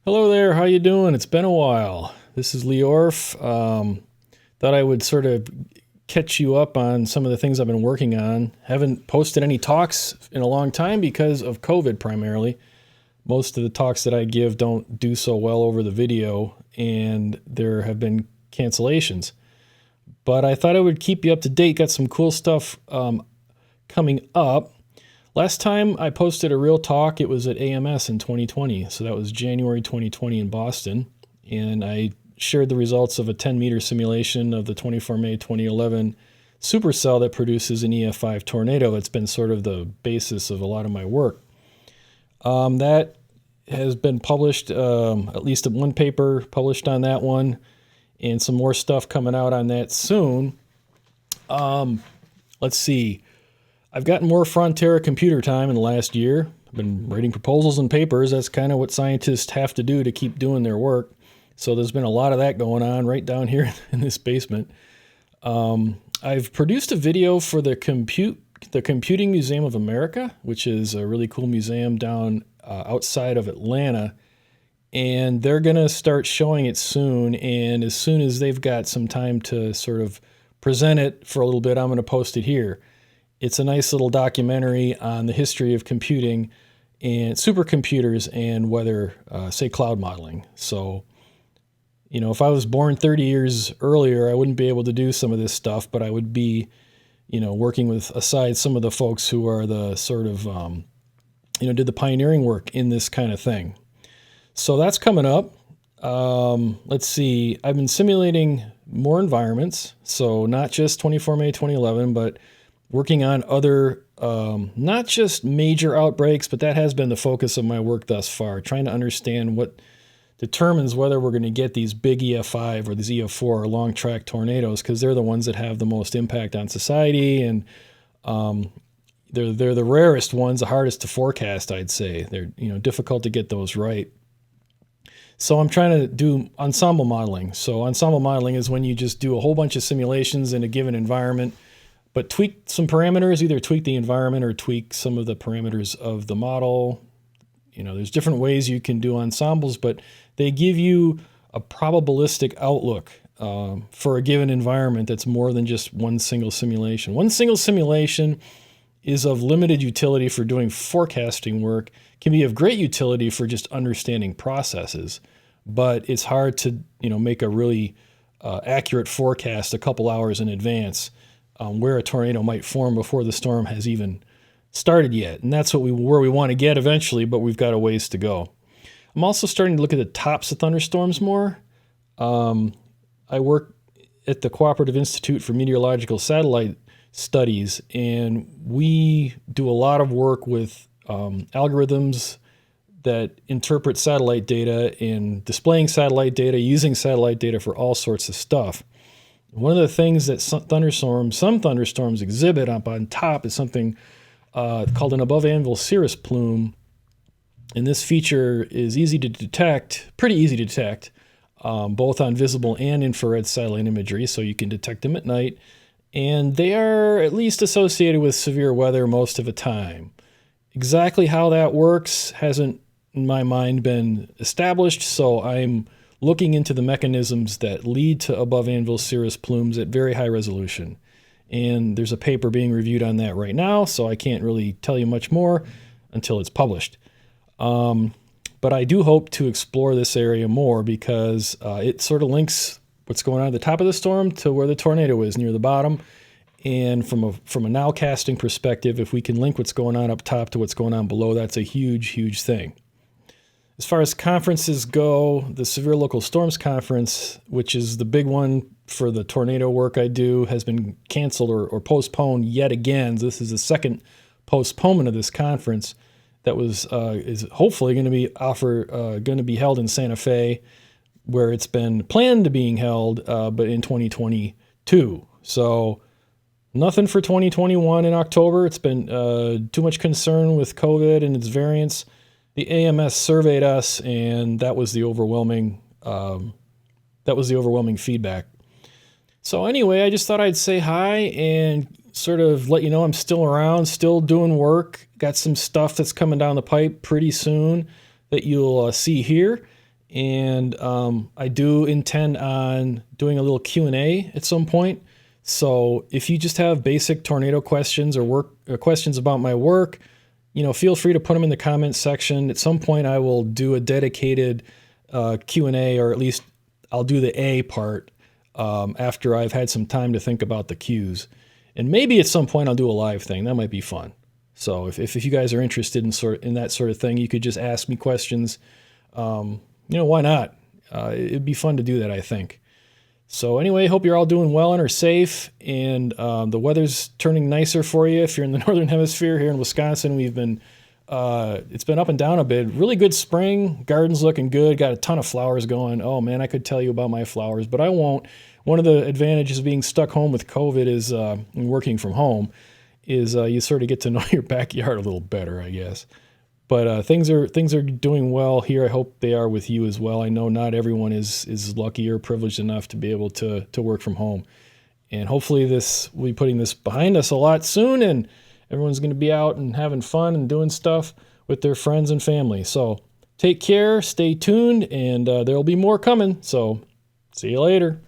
Hello there, how you doing? It's been a while. This is Leigh Orf. Thought I would sort of catch you up on some of the things I've been working on. Haven't posted any talks in a long time because of COVID primarily. Most of the talks that I give don't do so well over the video, and there have been cancellations. But I thought I would keep you up to date. Got some cool stuff coming up. Last time I posted a real talk, it was at AMS in 2020. So that was January 2020 in Boston. And I shared the results of a 10-meter simulation of the 24 May 2011 supercell that produces an EF5 tornado. That's been sort of the basis of a lot of my work. That has been published, at least one paper published on that one, and some more stuff coming out on that soon. Let's see. I've gotten more Frontera computer time in the last year. I've been writing proposals and papers. That's kind of what scientists have to do to keep doing their work. So there's been a lot of that going on right down here in this basement. I've produced a video for the Computing Museum of America, which is a really cool museum down outside of Atlanta. And they're going to start showing it soon. And as soon as they've got some time to sort of present it for a little bit, I'm going to post it here. It's a nice little documentary on the history of computing and supercomputers and whether, say, cloud modeling. So, you know, if I was born 30 years earlier, I wouldn't be able to do some of this stuff, but I would be, you know, working with, aside some of the folks who are the sort of, did the pioneering work in this kind of thing. So that's coming up. Let's see. I've been simulating more environments. So not just 24 May 2011, but working on other, not just major outbreaks, but that has been the focus of my work thus far, trying to understand what determines whether we're going to get these big EF5 or these EF4 or long track tornadoes, because they're the ones that have the most impact on society, and they're the rarest ones, the hardest to forecast, I'd say. They're difficult to get those right. So I'm trying to do ensemble modeling. So ensemble modeling is when you just do a whole bunch of simulations in a given environment, but tweak some parameters, either tweak the environment or tweak some of the parameters of the model. There's different ways you can do ensembles, but they give you a probabilistic outlook for a given environment that's more than just one single simulation. One single simulation is of limited utility for doing forecasting work, can be of great utility for just understanding processes, but it's hard to make a really accurate forecast a couple hours in advance where a tornado might form before the storm has even started yet. And that's where we want to get eventually, but we've got a ways to go. I'm also starting to look at the tops of thunderstorms more. I work at the Cooperative Institute for Meteorological Satellite Studies, and we do a lot of work with algorithms that interpret satellite data and displaying satellite data, using satellite data for all sorts of stuff. One of the things that some thunderstorms exhibit up on top is something called an above-anvil cirrus plume. And this feature is easy to detect, pretty easy to detect, both on visible and infrared satellite imagery, so you can detect them at night. And they are at least associated with severe weather most of the time. Exactly how that works hasn't, in my mind, been established, so I'm looking into the mechanisms that lead to above-anvil cirrus plumes at very high resolution. And there's a paper being reviewed on that right now, so I can't really tell you much more until it's published. But I do hope to explore this area more because it sort of links what's going on at the top of the storm to where the tornado is near the bottom. And from a nowcasting perspective, if we can link what's going on up top to what's going on below, that's a huge, huge thing. As far as conferences go, the Severe Local Storms Conference, which is the big one for the tornado work I do, has been canceled or postponed yet again. This is the second postponement of this conference that is hopefully going to be held in Santa Fe, where it's been planned to being held, but in 2022. So nothing for 2021 in October. It's been too much concern with COVID and its variants. The AMS surveyed us, and that was the overwhelming feedback. So anyway, I just thought I'd say hi and sort of let you know I'm still around, still doing work. Got some stuff that's coming down the pipe pretty soon that you'll see here. and I do intend on doing a little Q&A at some point. So if you just have basic tornado questions or questions about my work, feel free to put them in the comments section. At some point, I will do a dedicated Q&A, or at least I'll do the A part after I've had some time to think about the Q's. And maybe at some point I'll do a live thing. That might be fun. So if you guys are interested in that sort of thing, you could just ask me questions. Why not? It'd be fun to do that, I think. So anyway, hope you're all doing well and are safe, and the weather's turning nicer for you if you're in the Northern Hemisphere. Here in Wisconsin, it's been up and down a bit. Really good spring, garden's looking good, got a ton of flowers going. Oh man, I could tell you about my flowers, but I won't. One of the advantages of being stuck home with COVID is, and working from home, is you sort of get to know your backyard a little better, I guess. But things are doing well here. I hope they are with you as well. I know not everyone is lucky or privileged enough to be able to work from home. And hopefully we'll be putting this behind us a lot soon, and everyone's going to be out and having fun and doing stuff with their friends and family. So take care, stay tuned, and there'll be more coming. So see you later.